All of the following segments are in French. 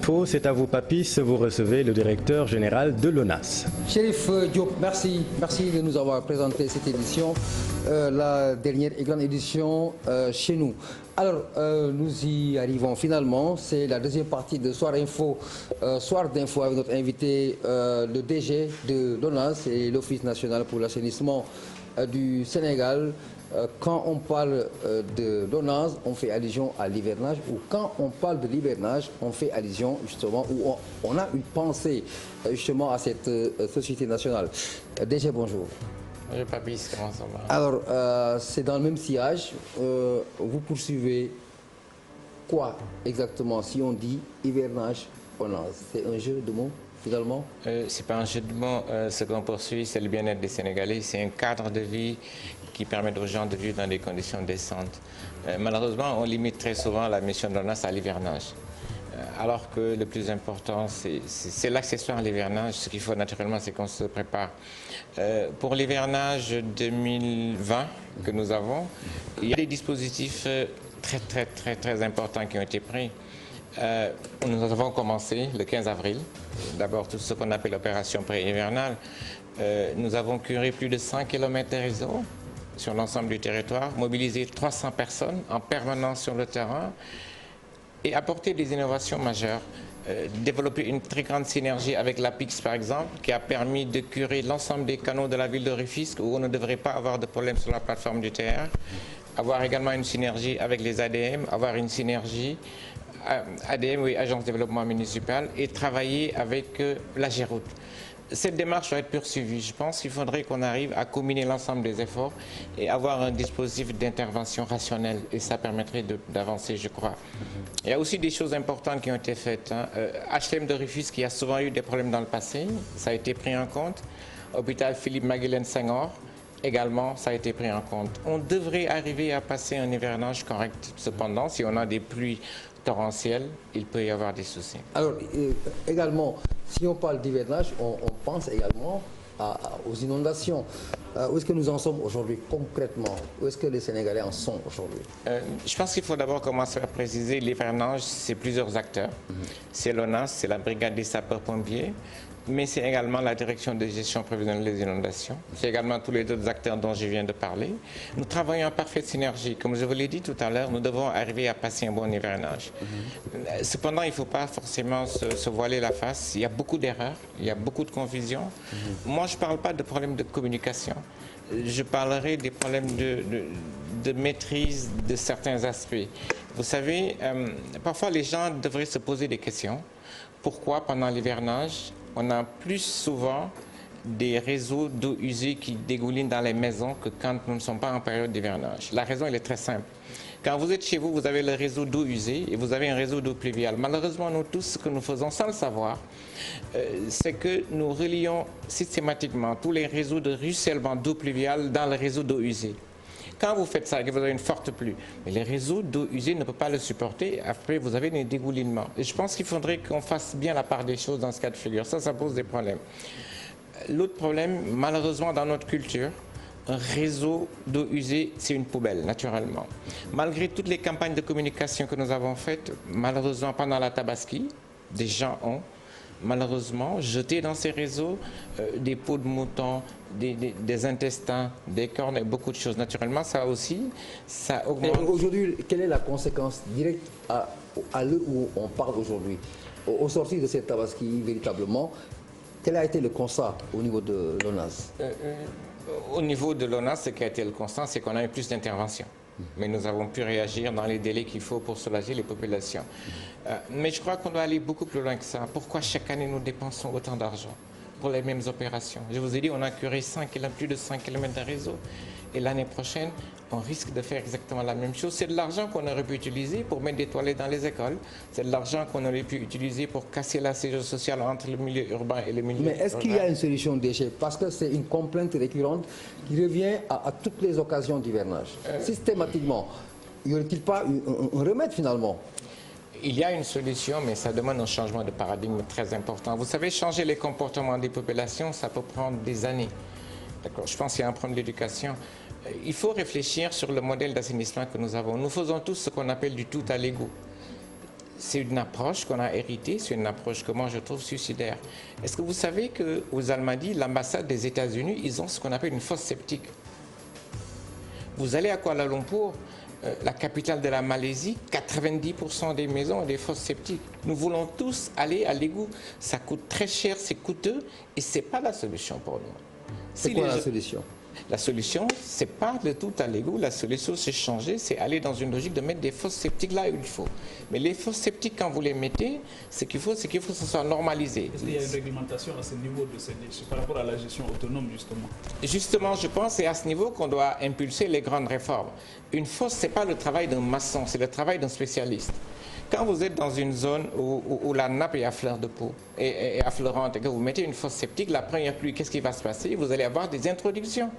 Info, c'est à vous Papis, vous recevez le directeur général de l'ONAS. Chérif Diop, merci de nous avoir présenté cette édition, la dernière et grande édition chez nous. Alors, nous y arrivons finalement, c'est la deuxième partie de Soir Info, Soir d'Info avec notre invité, le DG de l'ONAS et l'Office national pour l'assainissement du Sénégal. Quand on parle de l'ONAS, on fait allusion à l'hivernage, ou quand on parle de l'hivernage, on fait allusion justement, ou on a une pensée justement à cette société nationale. DG, bonjour. Bonjour Papis, comment ça va? Alors, c'est dans le même sillage, vous poursuivez quoi exactement si on dit hivernage ONAS? C'est un jeu de mots finalement? C'est pas un jeu de mots, ce qu'on poursuit, c'est le bien-être des Sénégalais, c'est un cadre de vie qui permet aux gens de vivre dans des conditions décentes. Malheureusement, on limite très souvent la mission de l'ONAS à l'hivernage. Alors que le plus important, c'est l'accessoire à l'hivernage. Ce qu'il faut naturellement, c'est qu'on se prépare. Pour l'hivernage 2020 que nous avons, il y a des dispositifs très importants qui ont été pris. Nous avons commencé le 15 avril, d'abord tout ce qu'on appelle l'opération pré-hivernale. Nous avons curé plus de 100 km de réseau sur l'ensemble du territoire, mobilisé 300 personnes en permanence sur le terrain et apporté des innovations majeures. Développer une très grande synergie avec l'APIX par exemple, qui a permis de curer l'ensemble des canaux de la ville de Rufisque où on ne devrait pas avoir de problème sur la plateforme du TR. Avoir également une synergie avec les ADM, avoir une synergie ADM, oui, Agence de développement municipal, et travailler avec la Géroute. Cette démarche doit être poursuivie. Je pense qu'il faudrait qu'on arrive à combiner l'ensemble des efforts et avoir un dispositif d'intervention rationnelle. Et ça permettrait d'avancer, je crois. Il y a aussi des choses importantes qui ont été faites. HLM de Rufisque, qui a souvent eu des problèmes dans le passé, ça a été pris en compte. Hôpital Philippe Maguilène Senghor, également, ça a été pris en compte. On devrait arriver à passer un hivernage correct. Cependant, si on a des pluies torrentielles, il peut y avoir des soucis. Alors, également, si on parle d'hivernage, on pense également aux inondations. Où est-ce que nous en sommes aujourd'hui concrètement? Où est-ce que les Sénégalais en sont aujourd'hui? Je pense qu'il faut d'abord commencer à préciser l'hivernage, c'est plusieurs acteurs. C'est l'ONAS, c'est la brigade des sapeurs-pompiers, mais c'est également la direction de gestion prévisionnelle des inondations. C'est également tous les autres acteurs dont je viens de parler. Nous travaillons en parfaite synergie. Comme je vous l'ai dit tout à l'heure, nous devons arriver à passer un bon hivernage. Cependant, il ne faut pas forcément se voiler la face. Il y a beaucoup d'erreurs, il y a beaucoup de confusion. Moi, je ne parle pas de problèmes de communication. Je parlerai des problèmes de maîtrise de certains aspects. Vous savez, parfois les gens devraient se poser des questions. Pourquoi pendant l'hivernage, on a plus souvent des réseaux d'eau usée qui dégoulinent dans les maisons que quand nous ne sommes pas en période d'hivernage? La raison, elle est très simple. Quand vous êtes chez vous, vous avez le réseau d'eau usée et vous avez un réseau d'eau pluviale. Malheureusement, nous tous, ce que nous faisons sans le savoir, c'est que nous relions systématiquement tous les réseaux de ruissellement d'eau pluviale dans le réseau d'eau usée. Quand vous faites ça et que vous avez une forte pluie, mais les réseaux d'eau usée ne peuvent pas le supporter, après vous avez des dégoulinements. Et je pense qu'il faudrait qu'on fasse bien la part des choses dans ce cas de figure. Ça pose des problèmes. L'autre problème, malheureusement dans notre culture, un réseau d'eau usée, c'est une poubelle, naturellement. Malgré toutes les campagnes de communication que nous avons faites, malheureusement pendant la Tabaski, des gens ont malheureusement jeté dans ces réseaux des peaux de mouton, des intestins, des cornes et beaucoup de choses. Naturellement, ça aussi, ça augmente. Aujourd'hui, quelle est la conséquence directe à l'heure où on parle aujourd'hui? Au sortir de cette Tabaski, véritablement, quel a été le constat au niveau de l'ONAS? Au niveau de l'ONAS, ce qui a été le constat, c'est qu'on a eu plus d'interventions. Mais nous avons pu réagir dans les délais qu'il faut pour soulager les populations. Mais je crois qu'on doit aller beaucoup plus loin que ça. Pourquoi chaque année nous dépensons autant d'argent pour les mêmes opérations? Je vous ai dit, on a curé plus de 100 km de réseau. Et l'année prochaine, on risque de faire exactement la même chose. C'est de l'argent qu'on aurait pu utiliser pour mettre des toilettes dans les écoles. C'est de l'argent qu'on aurait pu utiliser pour casser la séjour sociale entre le milieu urbain et le milieu rural. Mais est-ce qu'il y a une solution déchets? Parce que c'est une complainte récurrente qui revient à toutes les occasions d'hivernage. Systématiquement, n'y aurait-il pas un remède finalement? Il y a une solution, mais ça demande un changement de paradigme très important. Vous savez, changer les comportements des populations, ça peut prendre des années. D'accord. Je pense qu'il y a un problème d'éducation. Il faut réfléchir sur le modèle d'assainissement que nous avons. Nous faisons tous ce qu'on appelle du tout à l'égout. c'est une approche qu'on a héritée, c'est une approche que moi je trouve suicidaire. Est-ce que vous savez qu'aux Almadies, l'ambassade des États-Unis, ils ont ce qu'on appelle une fosse septique. Vous allez à Kuala Lumpur, la capitale de la Malaisie, 90% des maisons ont des fosses septiques. Nous voulons tous aller à l'égout. Ça coûte très cher, c'est coûteux et ce n'est pas la solution pour nous. C'est quoi la solution? La solution, c'est pas de tout à l'égout. La solution, c'est changer, c'est aller dans une logique de mettre des fosses septiques là où il faut. Mais les fosses septiques, quand vous les mettez, ce qu'il faut, c'est qu'il faut que ce soit normalisé. Est-ce qu'il y a une réglementation à ce niveau de ces déchets par rapport à la gestion autonome, justement? Justement, je pense que c'est à ce niveau qu'on doit impulser les grandes réformes. Une fosse, ce n'est pas le travail d'un maçon, c'est le travail d'un spécialiste. Quand vous êtes dans une zone où la nappe est à fleur de peau et affleurante et que vous mettez une fosse septique, la première pluie, qu'est-ce qui va se passer? Vous allez avoir des introductions.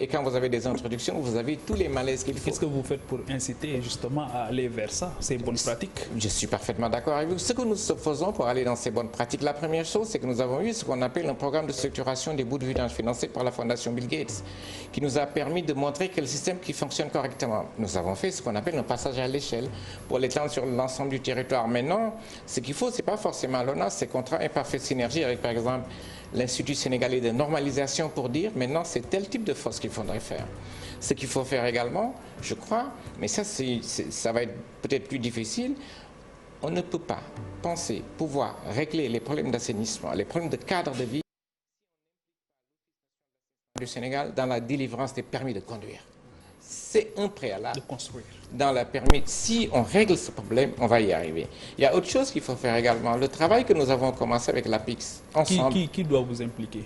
Et quand vous avez des introductions, vous avez tous les malaises qu'il faut. Qu'est-ce que vous faites pour inciter justement à aller vers ça, ces bonnes pratiques? Je suis parfaitement d'accord avec vous. Ce que nous faisons pour aller dans ces bonnes pratiques, la première chose, c'est que nous avons eu ce qu'on appelle un programme de structuration des bouts de vidange financé par la Fondation Bill Gates, qui nous a permis de montrer quel système qui fonctionne correctement. Nous avons fait ce qu'on appelle un passage à l'échelle pour l'étendre sur l'ensemble du territoire. Maintenant, ce qu'il faut, ce n'est pas forcément l'ONAS, c'est qu'on travaille par parfaite synergie avec, par exemple, l'Institut sénégalais de normalisation pour dire maintenant c'est tel type de fosse qu'il faudrait faire. Ce qu'il faut faire également, je crois, mais ça va être peut-être plus difficile, on ne peut pas penser pouvoir régler les problèmes d'assainissement, les problèmes de cadre de vie du Sénégal dans la délivrance des permis de conduire. C'est un préalable. De construire. Dans la permis, si on règle ce problème, on va y arriver. Il y a autre chose qu'il faut faire également. Le travail que nous avons commencé avec l'APIX ensemble. Qui doit vous impliquer?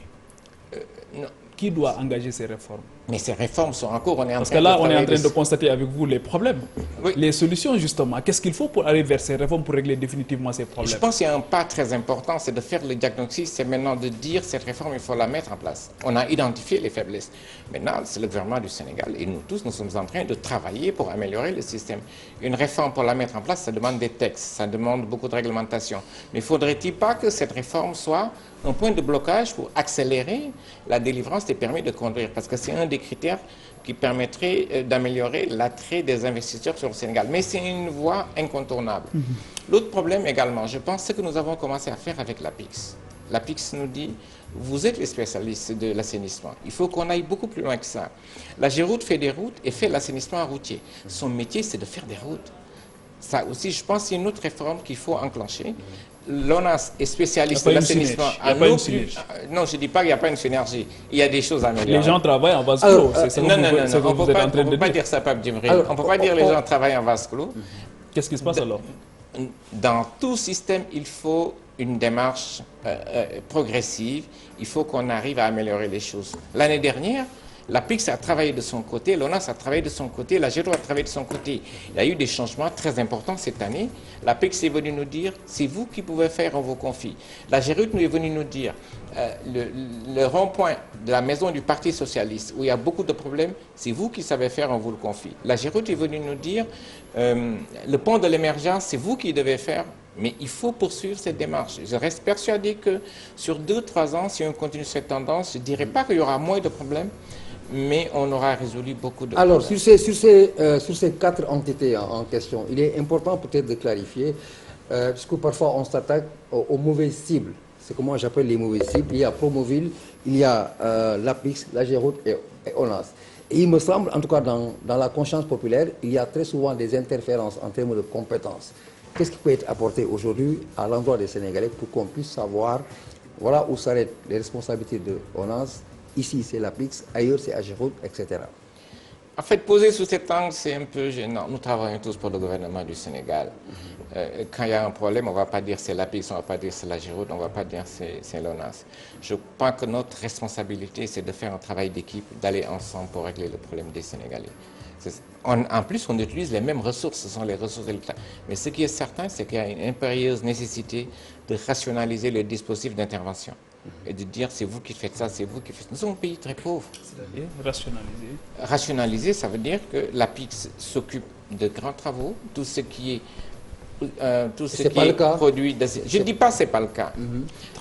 Non. Qui doit engager ces réformes? Mais ces réformes sont en cours. Parce que là, on est en train de constater avec vous les problèmes. Oui. Les solutions, justement. Qu'est-ce qu'il faut pour aller vers ces réformes pour régler définitivement ces problèmes? Je pense qu'il y a un pas très important, c'est de faire le diagnostic, c'est maintenant de dire cette réforme, il faut la mettre en place. On a identifié les faiblesses. Maintenant, c'est le gouvernement du Sénégal et nous tous, nous sommes en train de travailler pour améliorer le système. Une réforme, pour la mettre en place, ça demande des textes, ça demande beaucoup de réglementation. Mais faudrait-il pas que cette réforme soit un point de blocage pour accélérer la délivrance des permis de conduire? Parce que c'est un des critères qui permettrait d'améliorer l'attrait des investisseurs sur le Sénégal. Mais c'est une voie incontournable. L'autre problème également, je pense, c'est que nous avons commencé à faire avec l'APIX. L'APIX nous dit, vous êtes les spécialistes de l'assainissement. Il faut qu'on aille beaucoup plus loin que ça. La Géroute fait des routes et fait l'assainissement routier. Son métier, c'est de faire des routes. Ça aussi, je pense, c'est une autre réforme qu'il faut enclencher. L'ONAS est spécialiste de l'assainissement. Non, je ne dis pas qu'il n'y a pas une synergie. Il y a des choses à améliorer. Les gens travaillent en vase clos. Non, on ne peut pas dire ça, Pape Djibril. On ne peut pas dire que les gens travaillent en vase clos. Qu'est-ce qui se passe alors? Dans tout système, il faut une démarche progressive. Il faut qu'on arrive à améliorer les choses. L'année dernière, l'APIX a travaillé de son côté, l'ONAS a travaillé de son côté, la Géroute a travaillé de son côté. Il y a eu des changements très importants cette année. L'APIX est venu nous dire, c'est vous qui pouvez faire, on vous confie. La Géroute nous est venue nous dire, le rond-point de la maison du Parti Socialiste, où il y a beaucoup de problèmes, c'est vous qui savez faire, on vous le confie. La Géroute est venue nous dire, le pont de l'émergence, c'est vous qui devez faire, mais il faut poursuivre cette démarche. Je reste persuadé que sur 2-3 ans, si on continue cette tendance, je ne dirais pas qu'il y aura moins de problèmes, mais on aura résolu beaucoup de Alors, problèmes. sur ces 4 entités en question, il est important peut-être de clarifier, puisque parfois on s'attaque aux mauvaises cibles. C'est que moi j'appelle les mauvaises cibles. Il y a Promoville, il y a l'APIX, la Géroute et ONAS. Et il me semble, en tout cas dans la conscience populaire, il y a très souvent des interférences en termes de compétences. Qu'est-ce qui peut être apporté aujourd'hui à l'endroit des Sénégalais pour qu'on puisse savoir, voilà où s'arrêtent les responsabilités de ONAS. Ici, c'est l'APIX, ailleurs, c'est Agéroute, etc. En fait, posé sous cet angle, c'est un peu gênant. Nous travaillons tous pour le gouvernement du Sénégal. Quand il y a un problème, on ne va pas dire c'est l'APIX, on ne va pas dire c'est la Géroute, on ne va pas dire c'est l'ONAS. Je pense que notre responsabilité, c'est de faire un travail d'équipe, d'aller ensemble pour régler le problème des Sénégalais. En plus, on utilise les mêmes ressources, ce sont les ressources de l'État. Mais ce qui est certain, c'est qu'il y a une impérieuse nécessité de rationaliser le dispositif d'intervention. Et de dire c'est vous qui faites ça, c'est vous qui faites ça. Nous sommes un pays très pauvre. C'est-à-dire rationaliser? Rationaliser, ça veut dire que l'APIX s'occupe de grands travaux, tout ce qui est tout ce qui est produit. Je ne dis pas que ce n'est pas le cas.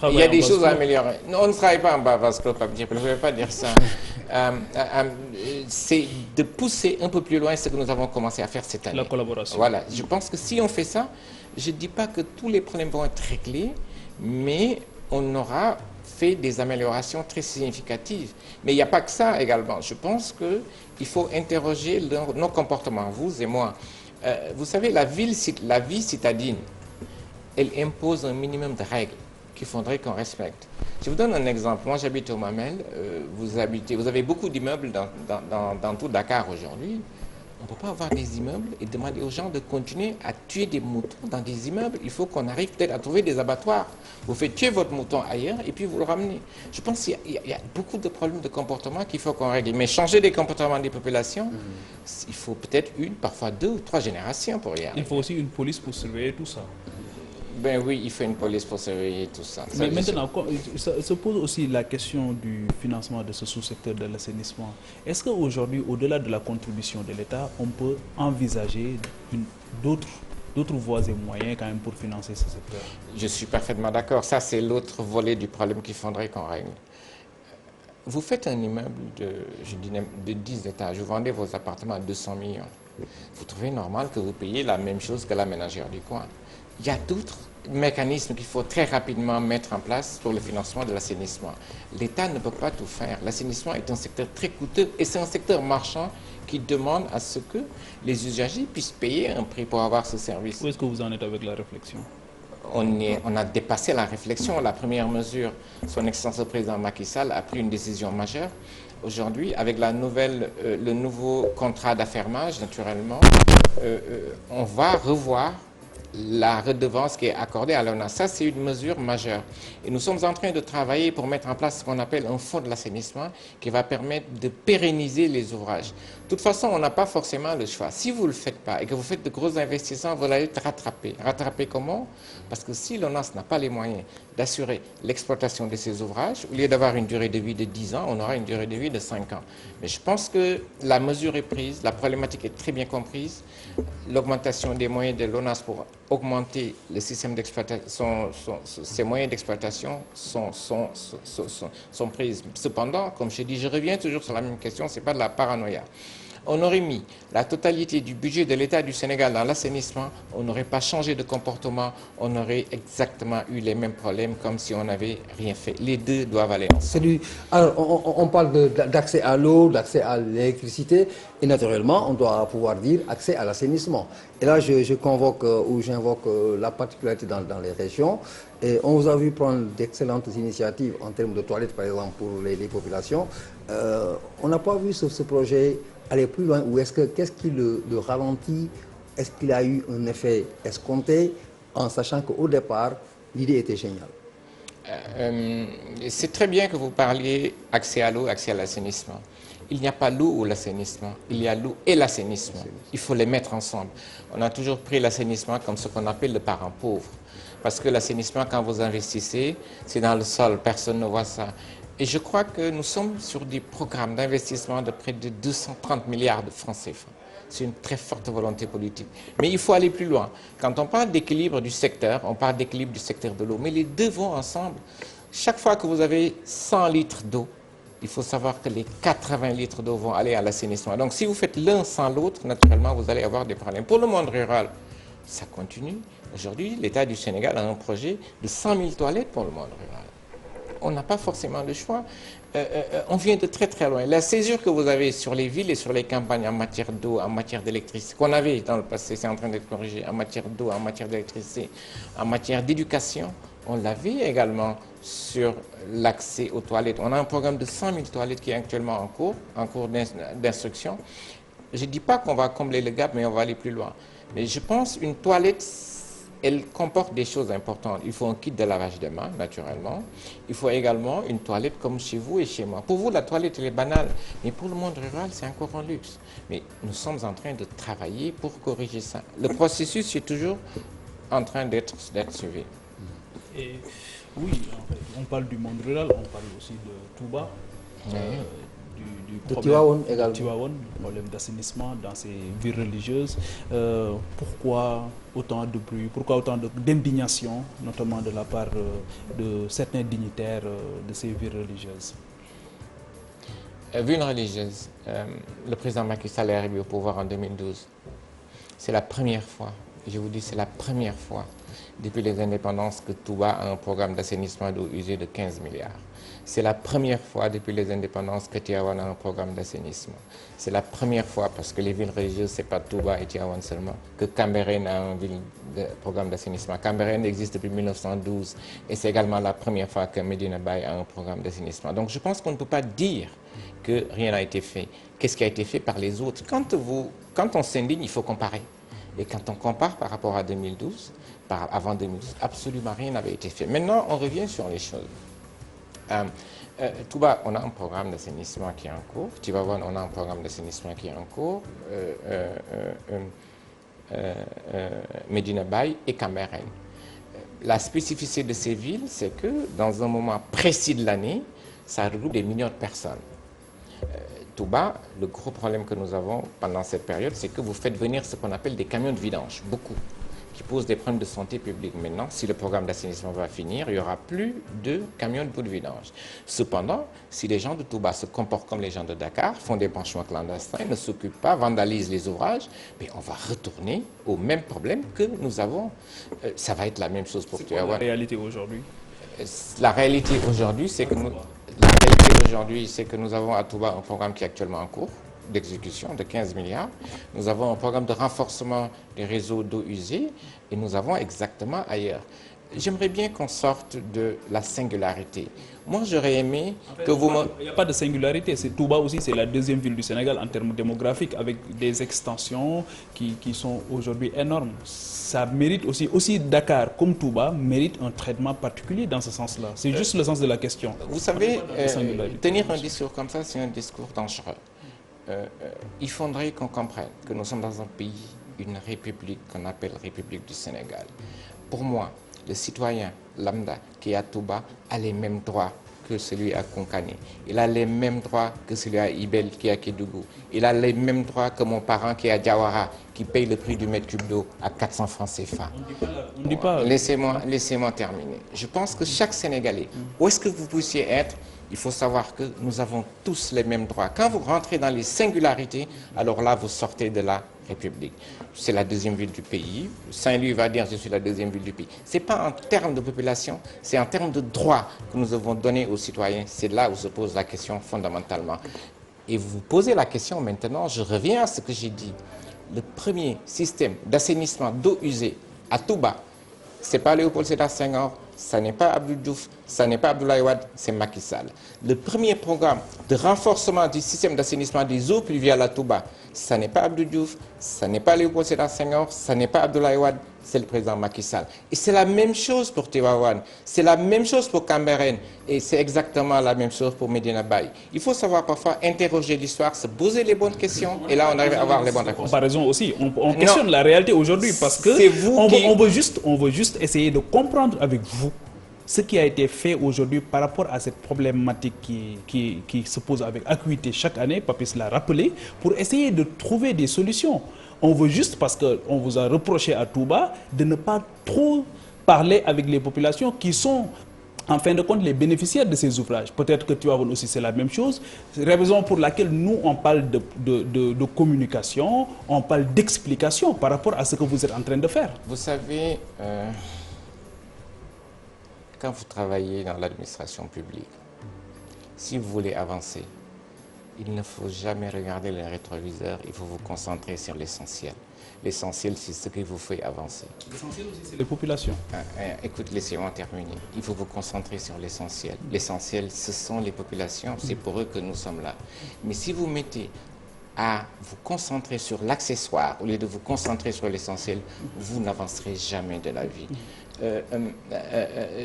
Il y a des choses à améliorer. Non, on ne travaille pas en bas Vasco Papier, je ne vais pas dire ça. C'est de pousser un peu plus loin ce que nous avons commencé à faire cette année. La collaboration. Voilà, je pense que si on fait ça, je ne dis pas que tous les problèmes vont être réglés, mais on aura fait des améliorations très significatives. Mais il n'y a pas que ça également. Je pense qu'il faut interroger nos comportements, vous et moi. Vous savez, la vie citadine, elle impose un minimum de règles qu'il faudrait qu'on respecte. Je vous donne un exemple. Moi, j'habite au Mamel. Vous avez beaucoup d'immeubles dans tout Dakar aujourd'hui. On ne peut pas avoir des immeubles et demander aux gens de continuer à tuer des moutons dans des immeubles. Il faut qu'on arrive peut-être à trouver des abattoirs. Vous faites tuer votre mouton ailleurs et puis vous le ramenez. Je pense qu'il y a beaucoup de problèmes de comportement qu'il faut qu'on règle. Mais changer les comportements des populations, il faut peut-être parfois 2 ou 3 générations pour y arriver. Il faut aussi une police pour surveiller tout ça. Ben oui, il faut une police pour surveiller tout ça. Mais maintenant, se pose aussi la question du financement de ce sous-secteur de l'assainissement. Est-ce qu'aujourd'hui, au-delà de la contribution de l'État, on peut envisager d'autres voies et moyens quand même pour financer ce secteur? Je suis parfaitement d'accord. Ça, c'est l'autre volet du problème qu'il faudrait qu'on règle. Vous faites un immeuble de 10 étages, vous vendez vos appartements à 200 millions. Vous trouvez normal que vous payiez la même chose que la ménagère du coin. Il y a d'autres mécanismes qu'il faut très rapidement mettre en place pour le financement de l'assainissement. L'État ne peut pas tout faire. L'assainissement est un secteur très coûteux et c'est un secteur marchand qui demande à ce que les usagers puissent payer un prix pour avoir ce service. Où est-ce que vous en êtes avec la réflexion? On a dépassé la réflexion. La première mesure, son Excellence le Président Macky Sall a pris une décision majeure. Aujourd'hui, avec le nouveau contrat d'affermage, naturellement, on va revoir la redevance qui est accordée à l'ONAS. Ça, c'est une mesure majeure. Et nous sommes en train de travailler pour mettre en place ce qu'on appelle un fonds de l'assainissement qui va permettre de pérenniser les ouvrages. De toute façon, on n'a pas forcément le choix. Si vous ne le faites pas et que vous faites de gros investissements, vous allez être rattrapé. Rattraper comment? Parce que si l'ONAS n'a pas les moyens d'assurer l'exploitation de ces ouvrages, au lieu d'avoir une durée de vie de 10 ans, on aura une durée de vie de 5 ans. Mais je pense que la mesure est prise, la problématique est très bien comprise. L'augmentation des moyens de l'ONAS pour augmenter le système d'exploitation, ses moyens d'exploitation sont prises. Cependant, comme je dis, je reviens toujours sur la même question, ce n'est pas de la paranoïa. On aurait mis la totalité du budget de l'État du Sénégal dans l'assainissement, on n'aurait pas changé de comportement, on aurait exactement eu les mêmes problèmes comme si on n'avait rien fait. Les deux doivent aller ensemble. Alors, on parle d'accès à l'eau, d'accès à l'électricité, et naturellement, on doit pouvoir dire accès à l'assainissement. Et là, je convoque ou j'invoque la particularité dans les régions. Et on vous a vu prendre d'excellentes initiatives en termes de toilettes, par exemple, pour les populations. On n'a pas vu ce projet aller plus loin, ou qu'est-ce qui le ralentit? Est-ce qu'il a eu un effet escompté, en sachant qu'au départ, l'idée était géniale? C'est très bien que vous parliez accès à l'eau, accès à l'assainissement. Il n'y a pas l'eau ou l'assainissement, il y a l'eau et l'assainissement. Il faut les mettre ensemble. On a toujours pris l'assainissement comme ce qu'on appelle le parent pauvre. Parce que l'assainissement, quand vous investissez, c'est dans le sol, personne ne voit ça. Et je crois que nous sommes sur des programmes d'investissement de près de 230 milliards de francs CFA. C'est une très forte volonté politique. Mais il faut aller plus loin. Quand on parle d'équilibre du secteur, on parle d'équilibre du secteur de l'eau. Mais les deux vont ensemble. Chaque fois que vous avez 100 litres d'eau, il faut savoir que les 80 litres d'eau vont aller à l'assainissement. Donc si vous faites l'un sans l'autre, naturellement, vous allez avoir des problèmes. Pour le monde rural, ça continue. Aujourd'hui, l'État du Sénégal a un projet de 100 000 toilettes pour le monde rural. On n'a pas forcément le choix. On vient de très très loin. La césure que vous avez sur les villes et sur les campagnes en matière d'eau, en matière d'électricité, qu'on avait dans le passé, c'est en train d'être corrigé, en matière d'eau, en matière d'électricité, en matière d'éducation, on l'avait également sur l'accès aux toilettes. On a un programme de 100 000 toilettes qui est actuellement en cours d'instruction. Je ne dis pas qu'on va combler le gap, mais on va aller plus loin. Mais je pense qu'une toilette, elle comporte des choses importantes. Il faut un kit de lavage de mains, naturellement. Il faut également une toilette comme chez vous et chez moi. Pour vous, la toilette, elle est banale. Mais pour le monde rural, c'est encore un luxe. Mais nous sommes en train de travailler pour corriger ça. Le processus est toujours en train d'être suivi. Et oui, en fait, on parle du monde rural, on parle aussi de Touba, du Tivaouane problème également. de Tivaouane, le problème d'assainissement dans ces villes religieuses. Pourquoi autant de bruit, pourquoi autant d'indignation, notamment de la part de certains dignitaires de ces villes religieuses? Ville religieuse, le président Macky Sall est arrivé au pouvoir en 2012. C'est la première fois, je vous dis, c'est la première fois depuis les indépendances que Touba a un programme d'assainissement d'eau usée de 15 milliards. C'est la première fois depuis les indépendances que Tivaouane a un programme d'assainissement. C'est la première fois, parce que les villes religieuses, ce n'est pas Touba et Tivaouane seulement, que Cambérène a un programme d'assainissement. Cambérène existe depuis 1912 et c'est également la première fois que Medina Baye a un programme d'assainissement. Donc je pense qu'on ne peut pas dire que rien n'a été fait. Qu'est-ce qui a été fait par les autres? Quand on s'indigne, il faut comparer. Et quand on compare par rapport à 2012, avant 2012, absolument rien n'avait été fait. Maintenant, on revient sur les choses. Touba, on a un programme d'assainissement qui est en cours. Tivaouane, on a un programme d'assainissement qui est en cours. Medina Baye et Cambérène. La spécificité de ces villes, c'est que dans un moment précis de l'année, ça regroupe des millions de personnes. Touba, le gros problème que nous avons pendant cette période, c'est que vous faites venir ce qu'on appelle des camions de vidange, beaucoup, qui posent des problèmes de santé publique. Maintenant, si le programme d'assainissement va finir, il n'y aura plus de camions de vidange. Cependant, si les gens de Touba se comportent comme les gens de Dakar, font des branchements clandestins, ne s'occupent pas, vandalisent les ouvrages, mais on va retourner au même problème que nous avons. Ça va être la même chose pour Tivaouane. La réalité aujourd'hui? La réalité aujourd'hui, c'est que nous avons à Touba un programme qui est actuellement en cours d'exécution de 15 milliards. Nous avons un programme de renforcement des réseaux d'eau usée et nous avons exactement ailleurs. J'aimerais bien qu'on sorte de la singularité. Moi, j'aurais aimé que vous me... Il n'y a pas de singularité. Touba aussi, c'est la deuxième ville du Sénégal en termes démographiques, avec des extensions qui sont aujourd'hui énormes. Ça mérite aussi Dakar comme Touba mérite un traitement particulier dans ce sens-là. C'est juste le sens de la question. Vous savez, tenir un discours comme ça, c'est un discours dangereux. Il faudrait qu'on comprenne que nous sommes dans un pays, une république qu'on appelle République du Sénégal. Pour moi, le citoyen lambda qui est à Touba a les mêmes droits que celui à Konkani. Il a les mêmes droits que celui à Ibel qui est à Kédougou. Il a les mêmes droits que mon parent qui est à Diawara, qui paye le prix du mètre cube d'eau à 400 francs CFA. On dit pas... Laissez-moi terminer. Je pense que chaque Sénégalais, où est-ce que vous puissiez être, il faut savoir que nous avons tous les mêmes droits. Quand vous rentrez dans les singularités, alors là, vous sortez de la République. C'est la deuxième ville du pays. Saint-Louis va dire « je suis la deuxième ville du pays ». Ce n'est pas en termes de population, c'est en termes de droits que nous avons donnés aux citoyens. C'est là où se pose la question fondamentalement. Et vous posez la question maintenant, je reviens à ce que j'ai dit. Le premier système d'assainissement d'eau usée à Touba, ce n'est pas Léopold Sédar Senghor, ça n'est pas Abdou Diouf, ça n'est pas Abdoulaye Wade, c'est Macky Sall. Le premier programme de renforcement du système d'assainissement des eaux pluviales à Touba, ça n'est pas Abdou Diouf, ça n'est pas Léopold Sédar Senghor, ça n'est pas Abdoulaye Wade, c'est le président Macky Sall. Et c'est la même chose pour Tivaouane, c'est la même chose pour Cambérène, et c'est exactement la même chose pour Medina Baye. Il faut savoir parfois interroger l'histoire, se poser les bonnes questions, et là on arrive à avoir les bonnes réponses. Comparaison aussi, on questionne la réalité aujourd'hui parce que on veut juste essayer de comprendre avec vous ce qui a été fait aujourd'hui par rapport à cette problématique qui se pose avec acuité chaque année, Papis l'a rappelé, pour essayer de trouver des solutions. On veut juste, parce qu'on vous a reproché à Touba, de ne pas trop parler avec les populations qui sont, en fin de compte, les bénéficiaires de ces ouvrages. Peut-être que Tivaouane aussi, c'est la même chose. C'est la raison pour laquelle nous, on parle de communication, on parle d'explication par rapport à ce que vous êtes en train de faire. Vous savez... Quand vous travaillez dans l'administration publique, si vous voulez avancer, il ne faut jamais regarder les rétroviseurs, il faut vous concentrer sur l'essentiel. L'essentiel, c'est ce qui vous fait avancer. L'essentiel aussi, c'est les populations. Écoute, laissez-moi terminer. Il faut vous concentrer sur l'essentiel. L'essentiel, ce sont les populations, c'est pour eux que nous sommes là. Mais si vous mettez à vous concentrer sur l'accessoire au lieu de vous concentrer sur l'essentiel, vous n'avancerez jamais de la vie.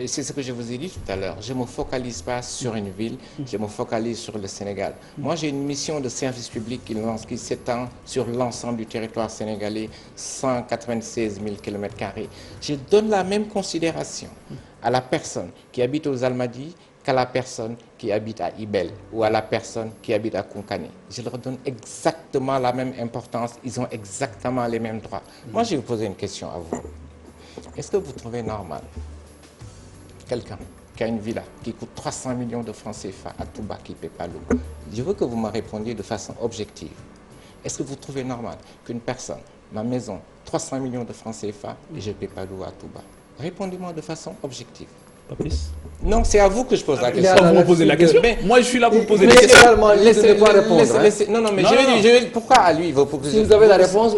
C'est ce que je vous ai dit tout à l'heure. Je ne me focalise pas sur une ville, je me focalise sur le Sénégal. Moi, j'ai une mission de service public qui s'étend sur l'ensemble du territoire sénégalais, 196 000 km². Je donne la même considération à la personne qui habite aux Almadies qu'à la personne qui habite à Ibel ou à la personne qui habite à Konkani. Je leur donne exactement la même importance, ils ont exactement les mêmes droits. Moi, je vais vous poser une question à vous. Est-ce que vous trouvez normal quelqu'un qui a une villa qui coûte 300 millions de francs CFA à Touba qui ne paie pas l'eau? Je veux que vous me répondiez de façon objective. Est-ce que vous trouvez normal qu'une personne, ma maison, 300 millions de francs CFA et je ne paie pas l'eau à Touba? Répondez-moi de façon objective. Pas plus. Non, c'est à vous que je pose la question. Vous me posez la question. Moi, je suis là pour poser Mais des questions. également, laissez ne pas répondre. Non, mais je vais pourquoi à lui? Si vous avez la réponse...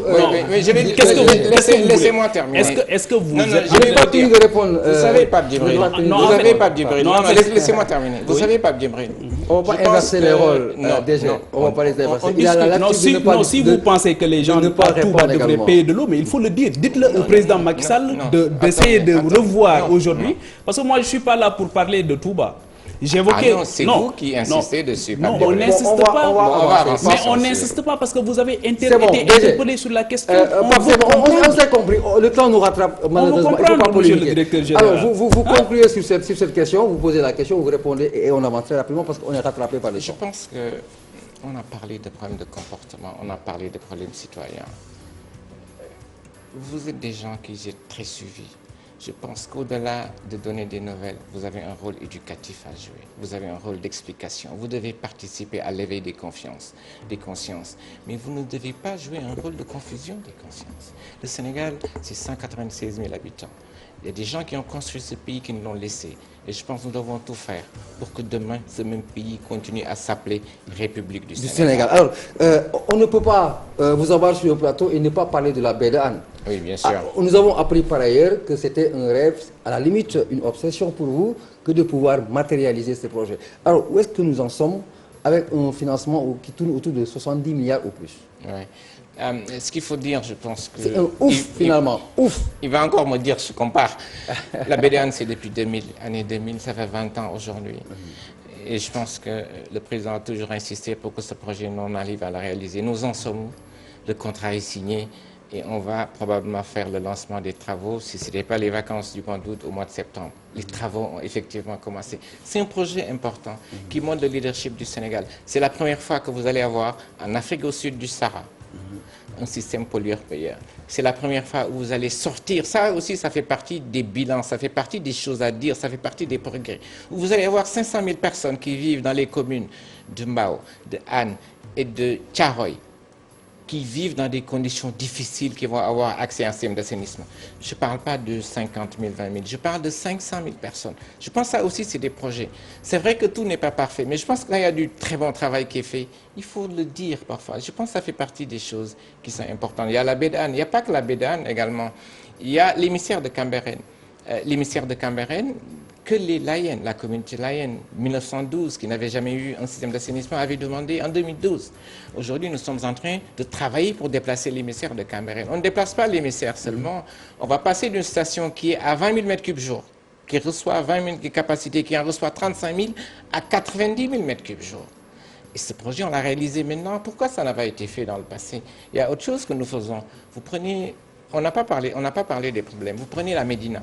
mais je vais Qu'est-ce que vous laissez-moi terminer. Est-ce que vous... Non, Je n'ai pas fini de répondre. Vous savez, Pape Djibril. non, Vous en savez, fait- Pape Djibril. non, Non, en fait- laissez-moi terminer. Vous savez, Pape Djibril. On va Je pas pense inverser que- les rôles, non, déjà. non, On va pas les inverser. on Il a la Non, latitude de ne pas... si vous pensez que les gens de ne pas à Touba répondre devraient également. payer de l'eau, mais il faut le dire. Dites-le au président Macky Sall d'essayer de attendez, revoir non, aujourd'hui. Parce que moi, je ne suis pas là pour parler de Touba. J'évoquais... Ah non, c'est vous qui insistez dessus. Non, Pape on Djibril. n'insiste On va- pas. on va- on va avancer Mais sur on ce- n'insiste pas parce que vous avez C'est bon, été DG. interpellé sur la question. Pape, veut c'est bon, comprendre. on s'est compris. Le temps nous rattrape. Malheureusement, il ne faut comprendre, pas monsieur le polémiquer. directeur général. Alors, vous concluez sur cette question, vous posez la question, vous répondez et on avance très rapidement parce qu'on est rattrapé par le Je temps. pense qu'on a parlé de problèmes de comportement, on a parlé de problèmes citoyens. Vous êtes des gens qui êtes très suivis. Je pense qu'au-delà de donner des nouvelles, vous avez un rôle éducatif à jouer. Vous avez un rôle d'explication. Vous devez participer à l'éveil des consciences. Mais vous ne devez pas jouer un rôle de confusion des consciences. Le Sénégal, c'est 196 000 habitants. Il y a des gens qui ont construit ce pays qui nous l'ont laissé. Et je pense que nous devons tout faire pour que demain, ce même pays continue à s'appeler République du Sénégal. Alors, on ne peut pas vous avoir sur le plateau et ne pas parler de la baie d'Anne. Oui, bien sûr. Nous avons appris par ailleurs que c'était un rêve, à la limite une obsession pour vous, que de pouvoir matérialiser ce projet. Alors, où est-ce que nous en sommes avec un financement qui tourne autour de 70 milliards ou plus? Ouais. Ce qu'il faut dire, je pense que... C'est un ouf, finalement, ouf. Il va encore me dire, je compare. La BDAN, c'est depuis 2000, année 2000, ça fait 20 ans aujourd'hui. Et je pense que le président a toujours insisté pour que ce projet, nous, on arrive à le réaliser. Nous en sommes où? Le contrat est signé et on va probablement faire le lancement des travaux, si ce n'était pas les vacances du mois d'août, au mois de septembre. Les travaux ont effectivement commencé. C'est un projet important qui montre le leadership du Sénégal. C'est la première fois que vous allez avoir, en Afrique au sud du Sahara, un système pollueur-payeur. C'est la première fois où vous allez sortir. Ça aussi, ça fait partie des bilans, ça fait partie des choses à dire, ça fait partie des progrès. Où vous allez avoir 500 000 personnes qui vivent dans les communes de Mbao, de Anne et de Tcharoy, qui vivent dans des conditions difficiles, qui vont avoir accès à un système d'assainissement. Je ne parle pas de 50 000, 20 000, je parle de 500 000 personnes. Je pense que ça aussi, c'est des projets. C'est vrai que tout n'est pas parfait, mais je pense que là, il y a du très bon travail qui est fait. Il faut le dire parfois. Je pense que ça fait partie des choses qui sont importantes. Il y a la baie d'Anne, il n'y a pas que la baie d'Anne également. Il y a l'émissaire de Cambérène. L'émissaire de Cambérène, que les Layènes, la communauté Layène, 1912, qui n'avait jamais eu un système d'assainissement, avait demandé en 2012. Aujourd'hui, nous sommes en train de travailler pour déplacer l'émissaire de Cambérène. On ne déplace pas l'émissaire seulement, on va passer d'une station qui est à 20 000 m3 jour, qui reçoit 20 000 capacités, qui en reçoit 35 000, à 90 000 m3 jour. Et ce projet, on l'a réalisé maintenant. Pourquoi ça n'a pas été fait dans le passé? Il y a autre chose que nous faisons. Vous prenez, on n'a pas parlé des problèmes. Vous prenez la Médina,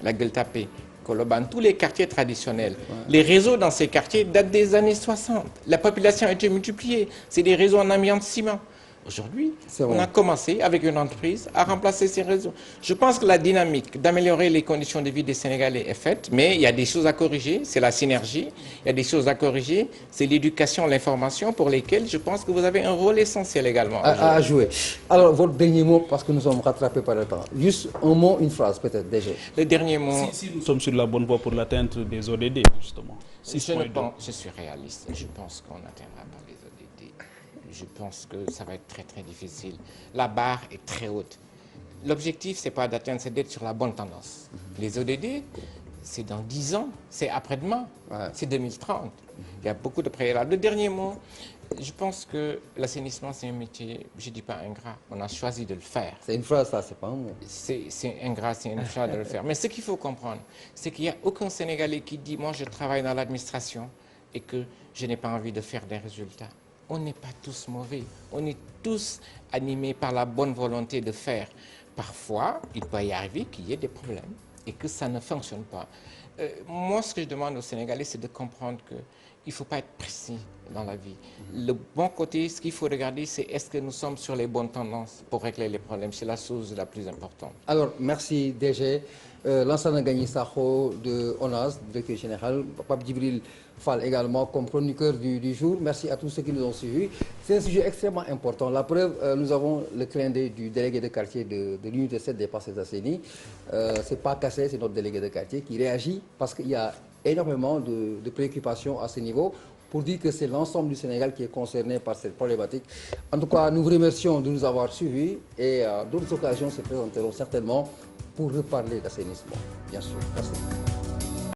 la Gueule Tapée, Koloban, tous les quartiers traditionnels. Les réseaux dans ces quartiers datent des années 60. La population a été multipliée. C'est des réseaux en amiante ciment. Aujourd'hui, on a commencé avec une entreprise à remplacer ces réseaux. Je pense que la dynamique d'améliorer les conditions de vie des Sénégalais est faite, mais il y a des choses à corriger, c'est la synergie. Il y a des choses à corriger, c'est l'éducation, l'information, pour lesquelles je pense que vous avez un rôle essentiel également à jouer. Alors, votre dernier mot, parce que nous sommes rattrapés par le temps. Juste un mot, une phrase peut-être déjà. Le dernier mot... Si nous sommes sur la bonne voie pour l'atteinte des ODD, justement. Je suis réaliste. Je pense qu'on n'atteindra pas les ODD. Je pense que ça va être très très difficile. La barre est très haute. L'objectif, ce n'est pas d'atteindre, c'est d'être sur la bonne tendance. Les ODD, c'est dans 10 ans, c'est après-demain, c'est 2030. Il y a beaucoup de préalables. Le dernier mot, je pense que l'assainissement, c'est un métier, je ne dis pas ingrat, on a choisi de le faire. C'est une phrase, ça, c'est pas un mot. C'est ingrat, c'est une chose de le faire. Mais ce qu'il faut comprendre, c'est qu'il n'y a aucun Sénégalais qui dit « moi, je travaille dans l'administration et que je n'ai pas envie de faire des résultats ». On n'est pas tous mauvais, on est tous animés par la bonne volonté de faire. Parfois, il peut y arriver qu'il y ait des problèmes. et que ça ne fonctionne pas. Moi, ce que je demande aux Sénégalais, c'est de comprendre qu'il ne faut pas être précis dans la vie. Le bon côté, ce qu'il faut regarder, c'est est-ce que nous sommes sur les bonnes tendances pour régler les problèmes. C'est la chose la plus importante. Alors, merci DG. Lansana Gagny Sakho de ONAS, directeur général, Pape Djibril Fall également comme chroniqueur du jour. Merci à tous ceux qui nous ont suivis. C'est un sujet extrêmement important. La preuve, nous avons le clin d'œil du délégué de quartier de l'unité 7 des Parcelles Assainies. C'est pas cassé, c'est notre délégué de quartier qui réagit parce qu'il y a énormément de préoccupations à ce niveau pour dire que c'est l'ensemble du Sénégal qui est concerné par cette problématique. En tout cas, nous vous remercions de nous avoir suivis et d'autres occasions se présenteront certainement pour reparler d'assainissement, bien sûr. Merci.